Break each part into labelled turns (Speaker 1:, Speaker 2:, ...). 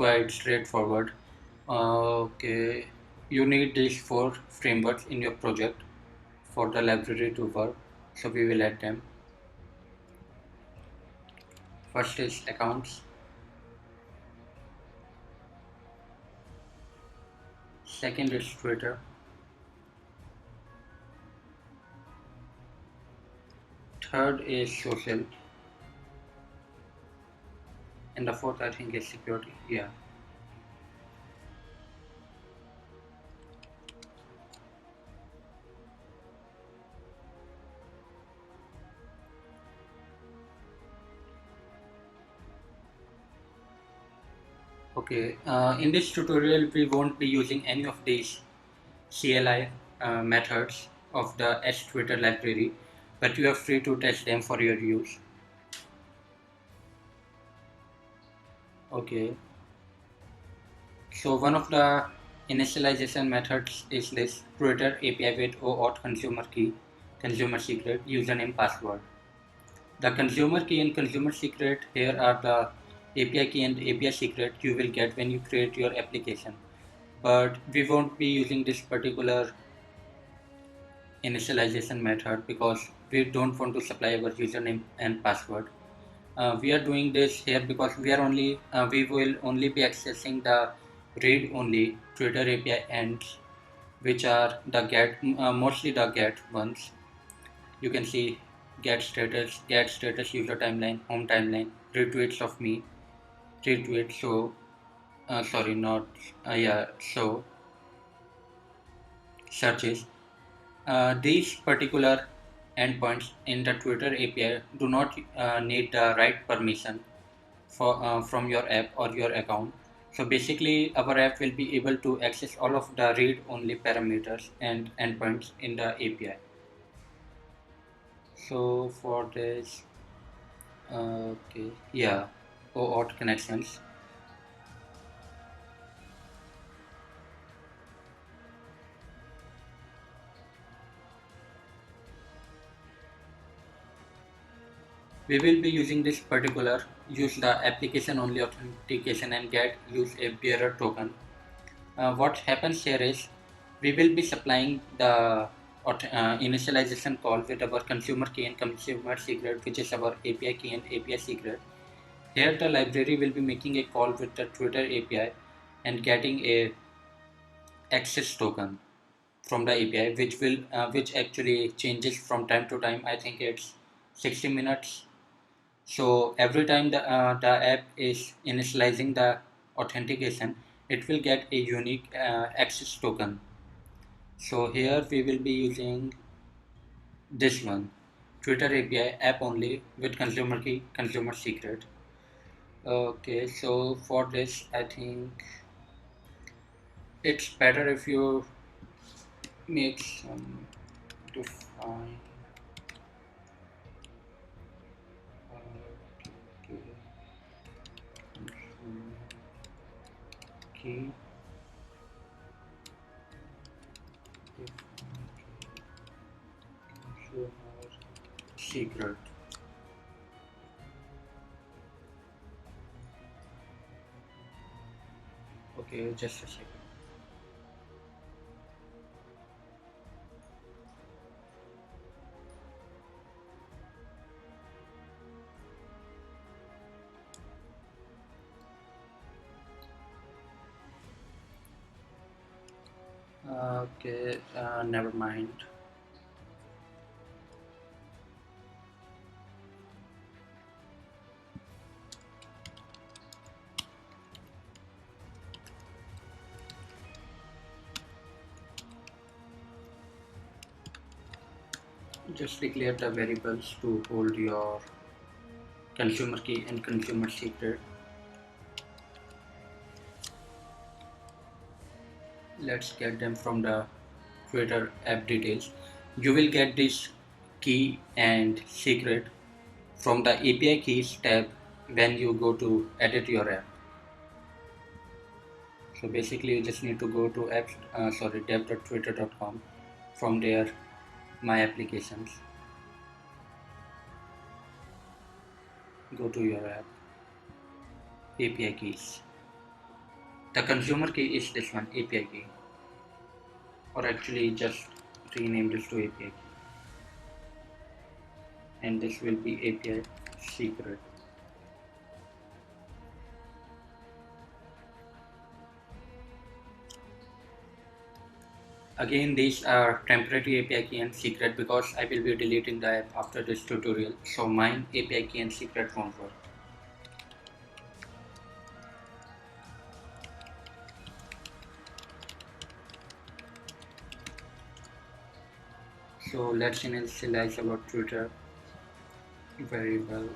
Speaker 1: quite straightforward. Okay, you need these four frameworks in your project for the library to work, so we will add them. First is accounts, second is Twitter, third is social, and the fourth I think is security. Yeah. Okay, in this tutorial we won't be using any of these CLI methods of the S-Twitter library, but you are free to test them for your use. Okay, so one of the initialization methods is this Twitter API with OAuth consumer key, consumer secret, username, password. The consumer key and consumer secret here are the API key and API secret you will get when you create your application. But we won't be using this particular initialization method because we don't want to supply our username and password. We are doing this here because we will only be accessing the read only Twitter API ends, which are the mostly the get ones. You can see get status, user timeline, home timeline, retweets of me, retweet. So sorry, not yeah. So searches. These particular endpoints in the Twitter API do not need the right permission from your app or your account. So basically, our app will be able to access all of the read-only parameters and endpoints in the API. So for this, okay, yeah, OAuth connections. We will be using this particular use the application only authentication and get use a bearer token. What happens here is we will be supplying the initialization call with our consumer key and consumer secret, which is our API key and API secret. Here the library will be making a call with the Twitter API and getting a access token from the API, which actually changes from time to time. I think it's 60 minutes. So every time the app is initializing the authentication, it will get a unique access token. So here we will be using this one, Twitter API app only with consumer key, consumer secret. Okay, so for this, I think it's better if you make some define okay, consumer key define consumer secret. Okay, just a second. Okay, never mind. Just declare the variables to hold your consumer key and consumer secret. Let's get them from the Twitter app details. You will get this key and secret from the API keys tab when you go to edit your app. So basically you just need to go to dev.twitter.com. From there, my applications, go to your app, API keys. The consumer key is this one, API key, or actually just rename this to API key, and this will be API secret. Again, these are temporary API key and secret because I will be deleting the app after this tutorial, so mine API key and secret won't work. So let's initialize our Twitter variable.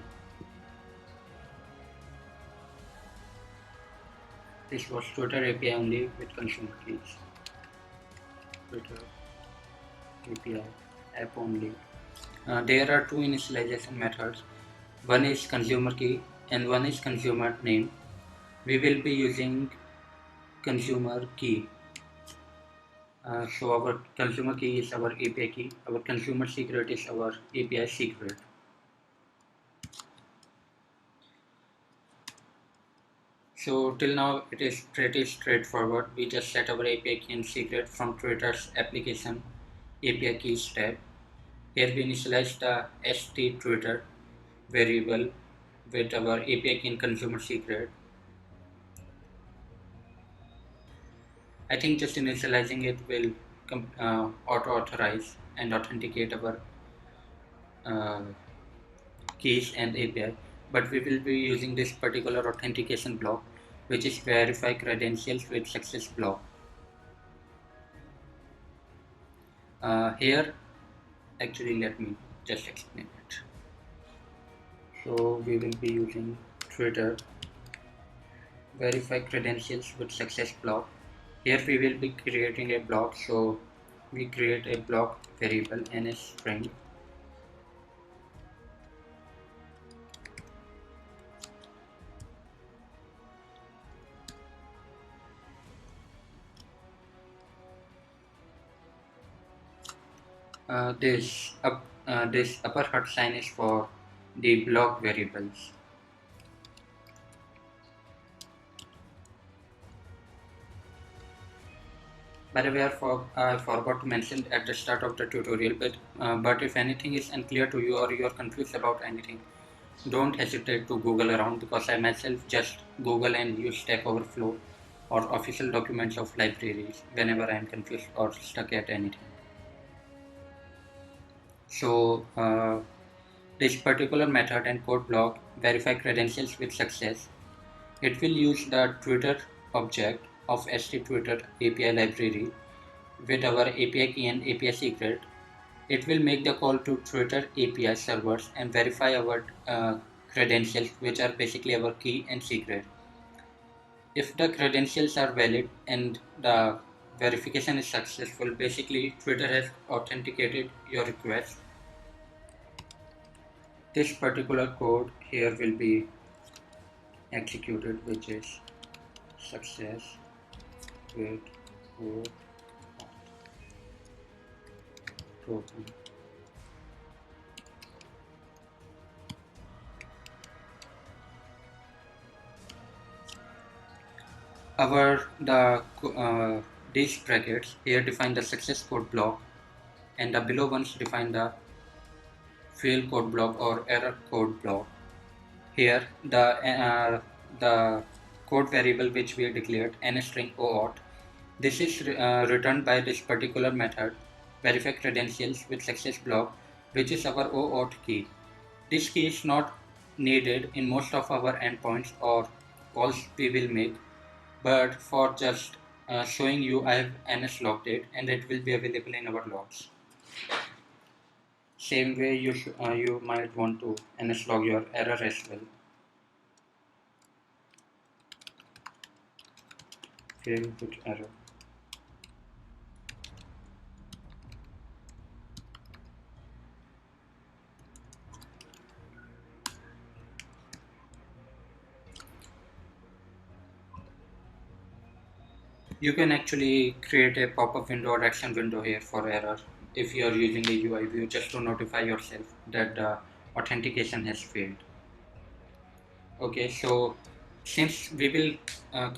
Speaker 1: This was Twitter API only with consumer keys. Twitter API app only. There are two initialization methods. One is consumer key and one is consumer name. We will be using consumer key. So our consumer key is our API key. Our consumer secret is our API secret. So till now it is pretty straightforward. We just set our API key and secret from Twitter's application API keys tab. Here we initialize the st Twitter variable with our API key and consumer secret. I think just initializing it will auto-authorize and authenticate our uh, keys and API, but we will be using this particular authentication block, which is verify credentials with success block. Here, actually, let me just explain it. So we will be using Twitter verify credentials with success block. Here we will be creating a block, so we create a block variable ns string. This upper hat sign is for the block variables. By the way, I forgot to mention at the start of the tutorial, but if anything is unclear to you or you are confused about anything, don't hesitate to Google around, because I myself just Google and use Stack Overflow or official documents of libraries whenever I am confused or stuck at anything. So this particular method and code block verify credentials with success. It will use the Twitter object of st_twitter API library with our API key and API secret. It will make the call to Twitter API servers and verify our credentials, which are basically our key and secret. If the credentials are valid and the verification is successful, basically Twitter has authenticated your request. This particular code here will be executed, which is success with code token. These brackets here define the success code block, and the below ones define the fail code block or error code block. Here the code variable which we declared nstring oauth, this is returned by this particular method verify credentials with success block, which is our oauth key. This key is not needed in most of our endpoints or calls we will make, but for just showing you, I have ns logged it and it will be available in our logs. Same way you might want to ns log your error as well. Fail with error. You can actually create a pop-up window or action window here for error if you are using a UI view, just to notify yourself that the authentication has failed. Okay, so since we will